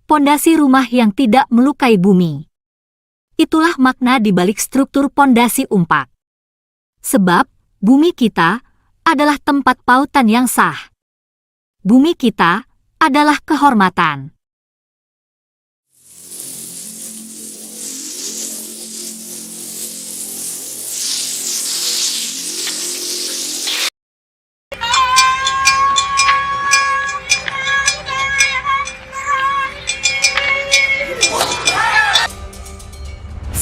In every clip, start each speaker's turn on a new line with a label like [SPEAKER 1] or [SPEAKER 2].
[SPEAKER 1] Pondasi rumah yang tidak melukai bumi. Itulah makna di balik struktur pondasi umpak. Sebab, bumi kita adalah tempat pautan yang sah. Bumi kita adalah kehormatan.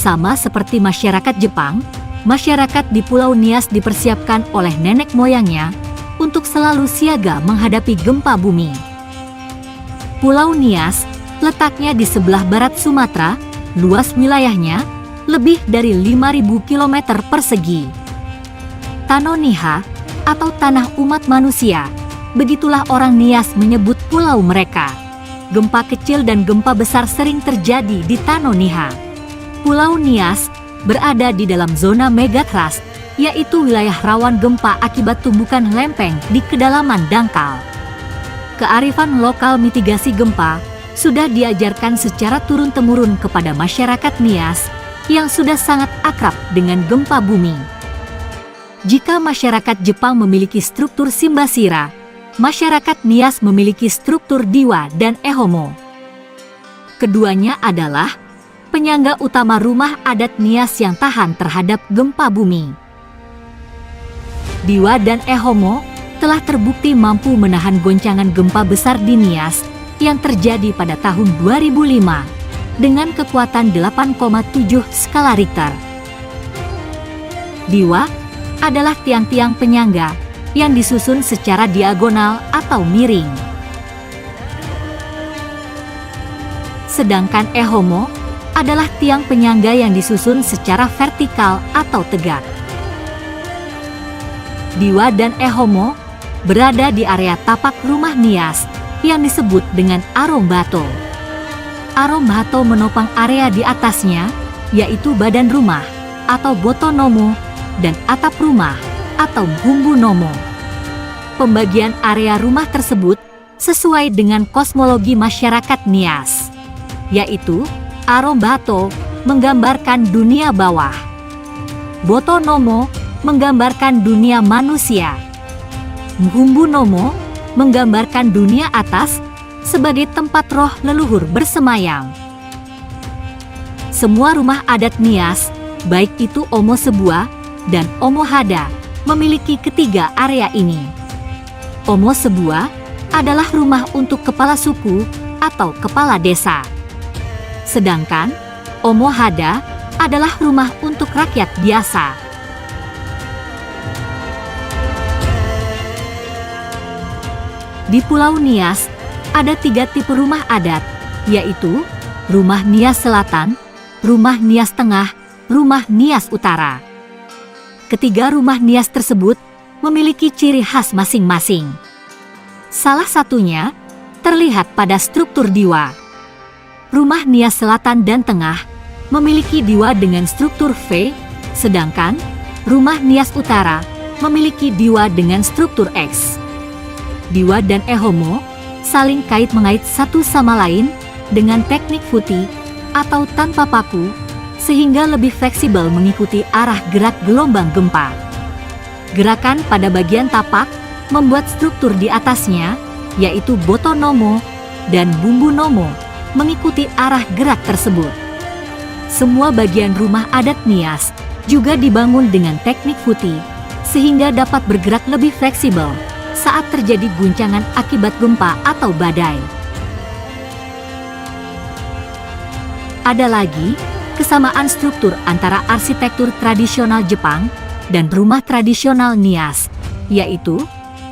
[SPEAKER 1] Sama seperti masyarakat Jepang, masyarakat di Pulau Nias dipersiapkan oleh nenek moyangnya untuk selalu siaga menghadapi gempa bumi. Pulau Nias letaknya di sebelah barat Sumatera, luas wilayahnya lebih dari 5.000 km persegi. Tanoniha atau tanah umat manusia, begitulah orang Nias menyebut pulau mereka. Gempa kecil dan gempa besar sering terjadi di Tanoniha. Pulau Nias berada di dalam zona megatrust, yaitu wilayah rawan gempa akibat tumbukan lempeng di kedalaman dangkal. Kearifan lokal mitigasi gempa sudah diajarkan secara turun-temurun kepada masyarakat Nias yang sudah sangat akrab dengan gempa bumi. Jika masyarakat Jepang memiliki struktur Shimbashira, masyarakat Nias memiliki struktur Diwa dan Ehomo. Keduanya adalah penyangga utama rumah adat Nias yang tahan terhadap gempa bumi. Diwa dan Ehomo telah terbukti mampu menahan goncangan gempa besar di Nias yang terjadi pada tahun 2005 dengan kekuatan 8,7 skala Richter. Diwa adalah tiang-tiang penyangga yang disusun secara diagonal atau miring. Sedangkan Ehomo adalah tiang penyangga yang disusun secara vertikal atau tegak. Diwa dan Ehomo berada di area tapak rumah Nias yang disebut dengan Arombato. Arombato menopang area di atasnya, yaitu badan rumah atau Botonomo dan atap rumah atau Bumbunomo. Pembagian area rumah tersebut sesuai dengan kosmologi masyarakat Nias, yaitu Arombato menggambarkan dunia bawah. Botonomo menggambarkan dunia manusia. Bumbunomo menggambarkan dunia atas sebagai tempat roh leluhur bersemayam. Semua rumah adat Nias, baik itu Omo Sebuah dan Omo Hada, memiliki ketiga area ini. Omo Sebuah adalah rumah untuk kepala suku atau kepala desa. Sedangkan Omo Hada adalah rumah untuk rakyat biasa. Di Pulau Nias ada 3 tipe rumah adat, yaitu Rumah Nias Selatan, Rumah Nias Tengah, Rumah Nias Utara. Ketiga rumah Nias tersebut memiliki ciri khas masing-masing. Salah satunya terlihat pada struktur diwa. Rumah Nias Selatan dan Tengah memiliki diwa dengan struktur V, sedangkan rumah Nias Utara memiliki diwa dengan struktur X. Diwa dan Ehomo saling kait-mengait satu sama lain dengan teknik futi atau tanpa paku, sehingga lebih fleksibel mengikuti arah gerak gelombang gempa. Gerakan pada bagian tapak membuat struktur di atasnya, yaitu Botonomo dan Bumbunomo, mengikuti arah gerak tersebut. Semua bagian rumah adat Nias juga dibangun dengan teknik futi, sehingga dapat bergerak lebih fleksibel saat terjadi guncangan akibat gempa atau badai. Ada lagi kesamaan struktur antara arsitektur tradisional Jepang dan rumah tradisional Nias, yaitu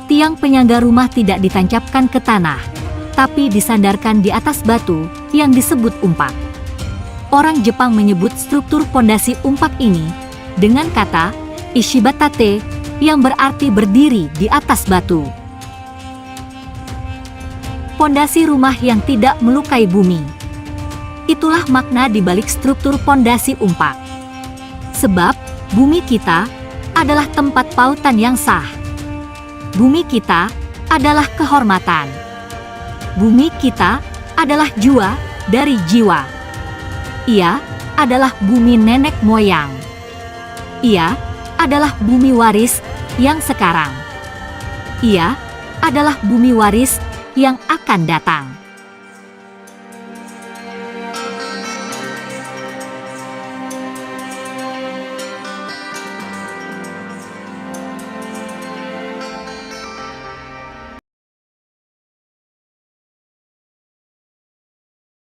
[SPEAKER 1] tiang penyangga rumah tidak ditancapkan ke tanah, tapi disandarkan di atas batu yang disebut umpak. Orang Jepang menyebut struktur pondasi umpak ini dengan kata ishibatate yang berarti berdiri di atas batu. Pondasi rumah yang tidak melukai bumi. Itulah makna di balik struktur pondasi umpak. Sebab bumi kita adalah tempat pautan yang sah. Bumi kita adalah kehormatan. Bumi kita adalah jua dari jiwa. Ia adalah bumi nenek moyang. Ia adalah bumi waris yang sekarang. Ia adalah bumi waris yang akan datang.